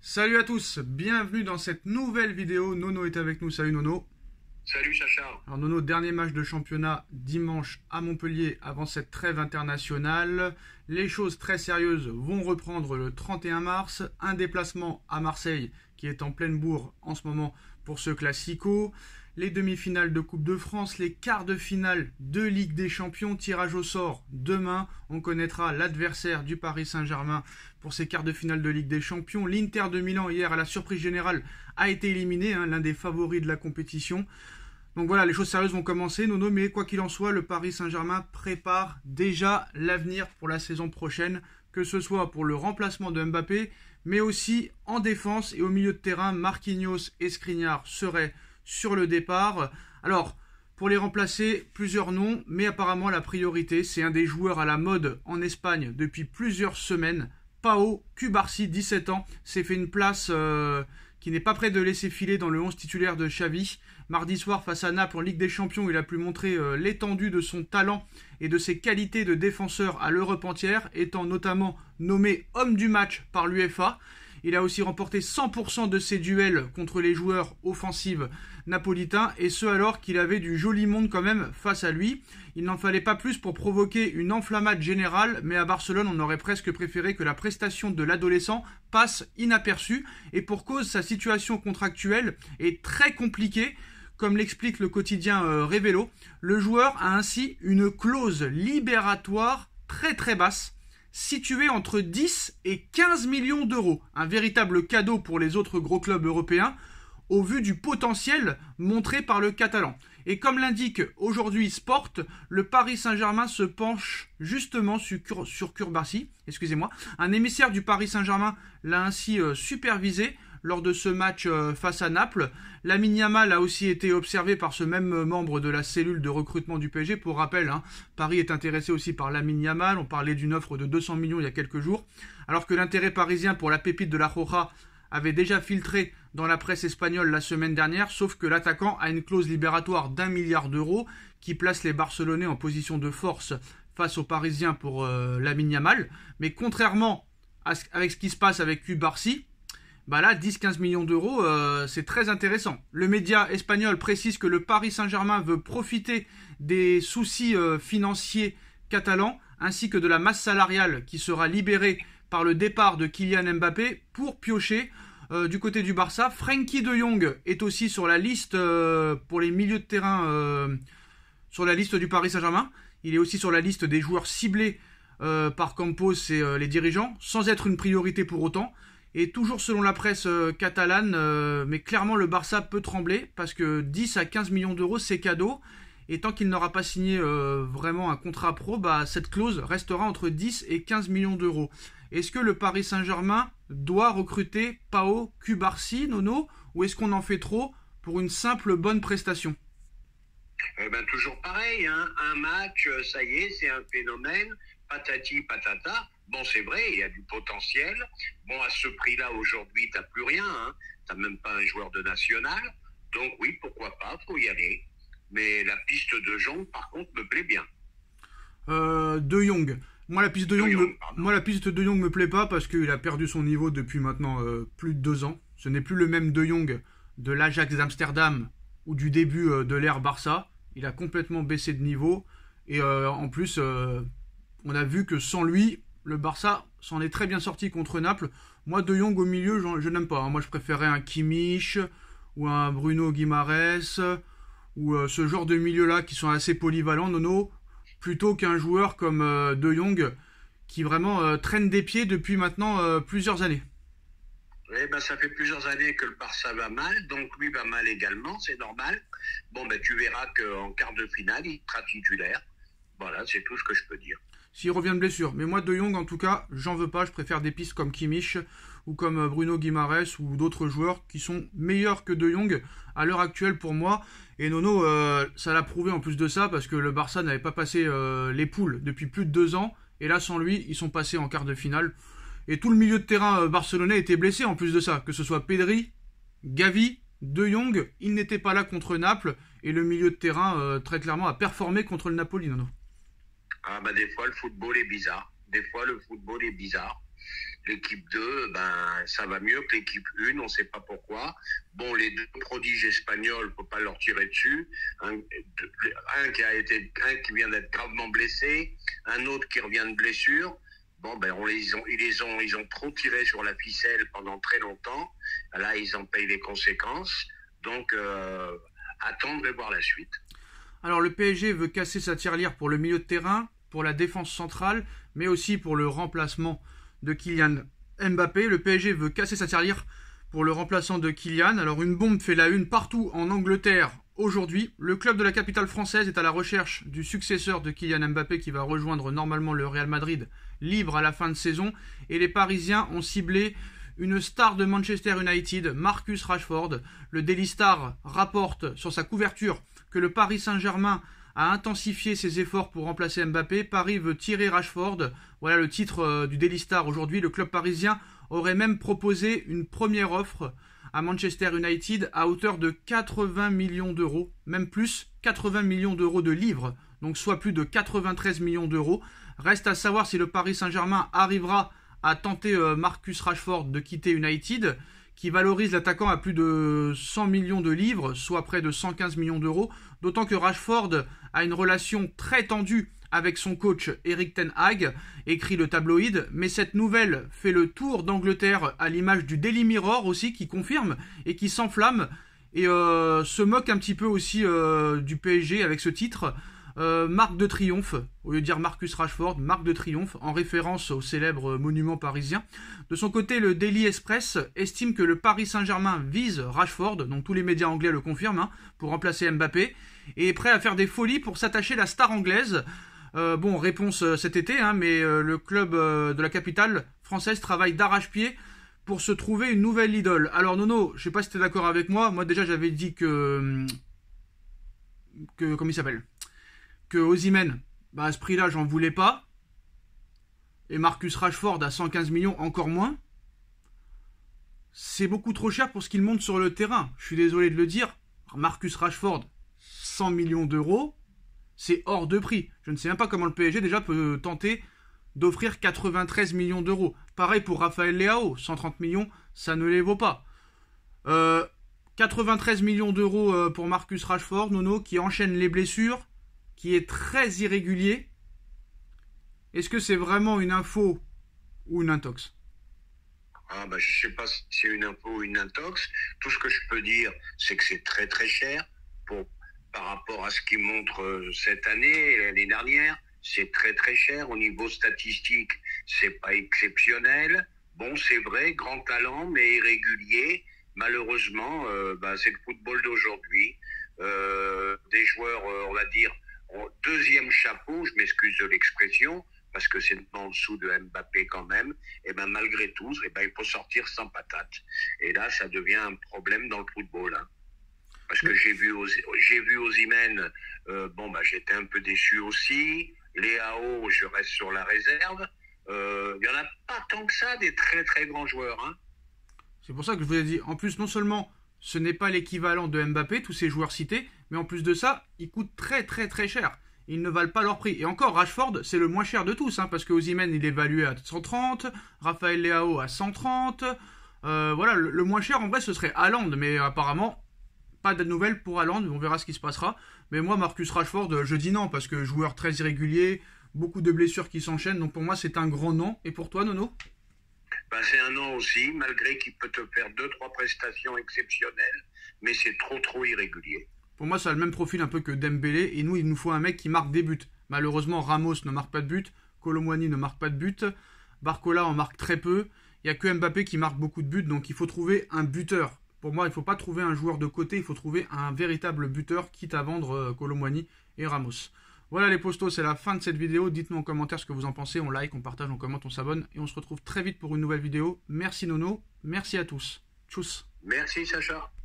Salut à tous, bienvenue dans cette nouvelle vidéo. Nono est avec nous, salut Nono. Salut Sacha. Alors Nono, dernier match de championnat dimanche à Montpellier avant cette trêve internationale. Les choses très sérieuses vont reprendre le 31 mars. Un déplacement à Marseille qui est en pleine bourre en ce moment pour ce classico. Les demi-finales de Coupe de France, les quarts de finale de Ligue des Champions, tirage au sort demain. On connaîtra l'adversaire du Paris Saint-Germain pour ces quarts de finale de Ligue des Champions. L'Inter de Milan, hier, à la surprise générale, a été éliminé, l'un des favoris de la compétition. Donc voilà, les choses sérieuses vont commencer, Nono, mais quoi qu'il en soit, le Paris Saint-Germain prépare déjà l'avenir pour la saison prochaine, que ce soit pour le remplacement de Mbappé, mais aussi en défense et au milieu de terrain, Marquinhos et Skriniar seraient sur le départ. Alors, pour les remplacer, plusieurs noms, mais apparemment la priorité, c'est un des joueurs à la mode en Espagne depuis plusieurs semaines. Pau Cubarsí, 17 ans, s'est fait une place qui n'est pas prêt de laisser filer dans le 11 titulaire de Xavi. Mardi soir, face à Naples en Ligue des Champions, il a pu montrer l'étendue de son talent et de ses qualités de défenseur à l'Europe entière, étant notamment nommé homme du match par l'UEFA. Il a aussi remporté 100% de ses duels contre les joueurs offensifs napolitains, et ce alors qu'il avait du joli monde quand même face à lui. Il n'en fallait pas plus pour provoquer une enflammade générale, mais à Barcelone, on aurait presque préféré que la prestation de l'adolescent passe inaperçue, et pour cause, sa situation contractuelle est très compliquée. Comme l'explique le quotidien Révélo, le joueur a ainsi une clause libératoire très très basse, situé entre 10 et 15 millions d'euros. Un véritable cadeau pour les autres gros clubs européens, au vu du potentiel montré par le Catalan. Et comme l'indique aujourd'hui Sport, le Paris Saint-Germain se penche justement sur Cubarsí. Un émissaire du Paris Saint-Germain l'a ainsi supervisé lors de ce match face à Naples. Lamine Yamal a aussi été observé par ce même membre de la cellule de recrutement du PSG. Pour rappel, Paris est intéressé aussi par Lamine Yamal. On parlait d'une offre de 200 millions il y a quelques jours. Alors que l'intérêt parisien pour la pépite de la Roja avait déjà filtré dans la presse espagnole la semaine dernière, sauf que l'attaquant a une clause libératoire d'1 milliard d'euros qui place les Barcelonais en position de force face aux Parisiens pour Lamine Yamal. Mais contrairement avec ce qui se passe avec Cubarsí, là, 10-15 millions d'euros, c'est très intéressant. Le média espagnol précise que le Paris Saint-Germain veut profiter des soucis financiers catalans, ainsi que de la masse salariale qui sera libérée par le départ de Kylian Mbappé pour piocher du côté du Barça. Frenkie de Jong est aussi sur la liste pour les milieux de terrain sur la liste du Paris Saint-Germain. Il est aussi sur la liste des joueurs ciblés par Campos et les dirigeants, sans être une priorité pour autant. Et toujours selon la presse catalane, mais clairement le Barça peut trembler parce que 10 à 15 millions d'euros c'est cadeau. Et tant qu'il n'aura pas signé vraiment un contrat pro, cette clause restera entre 10 et 15 millions d'euros. Est-ce que le Paris Saint-Germain doit recruter Pau Cubarsí, Nono, ou est-ce qu'on en fait trop pour une simple bonne prestation? Toujours pareil, un match, ça y est, c'est un phénomène, patati patata. Bon, c'est vrai, il y a du potentiel. Bon, à ce prix-là, aujourd'hui, t'as plus rien, t'as même pas un joueur de national. Donc oui, pourquoi pas, faut y aller. Mais la piste de Jong, par contre, me plaît bien. De Jong. Moi, la piste de Jong me plaît pas parce qu'il a perdu son niveau depuis maintenant plus de 2 ans. Ce n'est plus le même De Jong de l'Ajax d'Amsterdam ou du début de l'ère Barça. Il a complètement baissé de niveau. Et en plus, on a vu que sans lui, le Barça s'en est très bien sorti contre Naples. Moi, De Jong au milieu, je n'aime pas. Moi, je préférais un Kimmich ou un Bruno Guimaraes ou ce genre de milieu-là qui sont assez polyvalents, Nono, plutôt qu'un joueur comme De Jong qui vraiment traîne des pieds depuis maintenant plusieurs années. Ça fait plusieurs années que le Barça va mal, donc lui va mal également, c'est normal. Bon, tu verras qu'en quart de finale, il sera titulaire. Voilà, c'est tout ce que je peux dire. S'il revient de blessure. Mais moi, De Jong, en tout cas, j'en veux pas. Je préfère des pistes comme Kimmich ou comme Bruno Guimaraes ou d'autres joueurs qui sont meilleurs que De Jong à l'heure actuelle pour moi. Et Nono, ça l'a prouvé en plus de ça parce que le Barça n'avait pas passé les poules depuis plus de 2 ans. Et là, sans lui, ils sont passés en quart de finale. Et tout le milieu de terrain barcelonais était blessé en plus de ça. Que ce soit Pedri, Gavi, De Jong, il n'était pas là contre Naples. Et le milieu de terrain, très clairement, a performé contre le Napoli, Nono. Des fois, le football est bizarre. L'équipe 2, ben, ça va mieux que l'équipe 1, on ne sait pas pourquoi. Bon, les deux prodiges espagnols, il ne faut pas leur tirer dessus. Un qui vient d'être gravement blessé, un autre qui revient de blessure. Bon, ben, ils ont trop tiré sur la ficelle pendant très longtemps. Là, ils en payent les conséquences. Donc, attendre et voir la suite. Alors, le PSG veut casser sa tirelire pour le milieu de terrain, pour la défense centrale, mais aussi pour le remplacement de Kylian Mbappé. Le PSG veut casser sa tirelire pour le remplaçant de Kylian. Alors, une bombe fait la une partout en Angleterre aujourd'hui. Le club de la capitale française est à la recherche du successeur de Kylian Mbappé qui va rejoindre normalement le Real Madrid libre à la fin de saison. Et les Parisiens ont ciblé une star de Manchester United, Marcus Rashford. Le Daily Star rapporte sur sa couverture que le Paris Saint-Germain a intensifié ses efforts pour remplacer Mbappé. Paris veut tirer Rashford. Voilà le titre du Daily Star aujourd'hui. Le club parisien aurait même proposé une première offre à Manchester United à hauteur de 80 millions d'euros, même plus, 80 millions d'euros de livres, donc soit plus de 93 millions d'euros. Reste à savoir si le Paris Saint-Germain arrivera à tenter Marcus Rashford de quitter United, qui valorise l'attaquant à plus de 100 millions de livres, soit près de 115 millions d'euros, d'autant que Rashford a une relation très tendue avec son coach Erik ten Hag, écrit le tabloïd, mais cette nouvelle fait le tour d'Angleterre à l'image du Daily Mirror aussi, qui confirme et qui s'enflamme et se moque un petit peu aussi du PSG avec ce titre. Marque de triomphe, au lieu de dire Marcus Rashford, marque de triomphe, en référence au célèbre monument parisien. De son côté, le Daily Express estime que le Paris Saint-Germain vise Rashford, donc tous les médias anglais le confirment, pour remplacer Mbappé, et est prêt à faire des folies pour s'attacher la star anglaise. Bon, réponse cet été, mais le club de la capitale française travaille d'arrache-pied pour se trouver une nouvelle idole. Alors Nono, je sais pas si tu es d'accord avec moi, déjà j'avais dit que comment il s'appelle, que Osimhen, à ce prix-là, j'en voulais pas. Et Marcus Rashford à 115 millions, encore moins. C'est beaucoup trop cher pour ce qu'il monte sur le terrain. Je suis désolé de le dire. Marcus Rashford, 100 millions d'euros, c'est hors de prix. Je ne sais même pas comment le PSG déjà peut tenter d'offrir 93 millions d'euros. Pareil pour Raphaël Leao, 130 millions, ça ne les vaut pas. 93 millions d'euros pour Marcus Rashford, Nono, qui enchaîne les blessures, qui est très irrégulier. Est-ce que c'est vraiment une info ou une intox? Je ne sais pas si c'est une info ou une intox. Tout ce que je peux dire, c'est que c'est très très cher par rapport à ce qu'il montre cette année et l'année dernière. C'est très très cher. Au niveau statistique, c'est pas exceptionnel. Bon, c'est vrai, grand talent, mais irrégulier. Malheureusement, c'est le football d'aujourd'hui. Des joueurs, on va dire, deuxième chapeau, je m'excuse de l'expression, parce que c'est en dessous de Mbappé quand même, et malgré tout, il faut sortir sans patate. Et là, ça devient un problème dans le football. Parce que j'ai vu Osimhen, j'étais un peu déçu aussi. Leao, je reste sur la réserve. Il n'y en a pas tant que ça, des très très grands joueurs. C'est pour ça que je vous ai dit, en plus, non seulement ce n'est pas l'équivalent de Mbappé, tous ces joueurs cités, mais en plus de ça, ils coûtent très très très cher. Ils ne valent pas leur prix. Et encore, Rashford, c'est le moins cher de tous, parce que Osimhen, il est évalué à 130, Raphaël Leao à 130. Voilà, le moins cher, en vrai, ce serait Haaland, mais apparemment, pas de nouvelles pour Haaland, on verra ce qui se passera. Mais moi, Marcus Rashford, je dis non, parce que joueur très irrégulier, beaucoup de blessures qui s'enchaînent, donc pour moi, c'est un grand non. Et pour toi, Nono? C'est un non aussi, malgré qu'il peut te faire 2-3 prestations exceptionnelles, mais c'est trop irrégulier. Pour moi, ça a le même profil un peu que Dembélé, et nous, il nous faut un mec qui marque des buts. Malheureusement, Ramos ne marque pas de but, Kolo Muani ne marque pas de but, Barcola en marque très peu, il n'y a que Mbappé qui marque beaucoup de buts, donc il faut trouver un buteur. Pour moi, il ne faut pas trouver un joueur de côté, il faut trouver un véritable buteur, quitte à vendre Kolo Muani et Ramos. Voilà les postos, c'est la fin de cette vidéo. Dites-nous en commentaire ce que vous en pensez, on like, on partage, on commente, on s'abonne, et on se retrouve très vite pour une nouvelle vidéo. Merci Nono, merci à tous. Tchuss. Merci Sacha.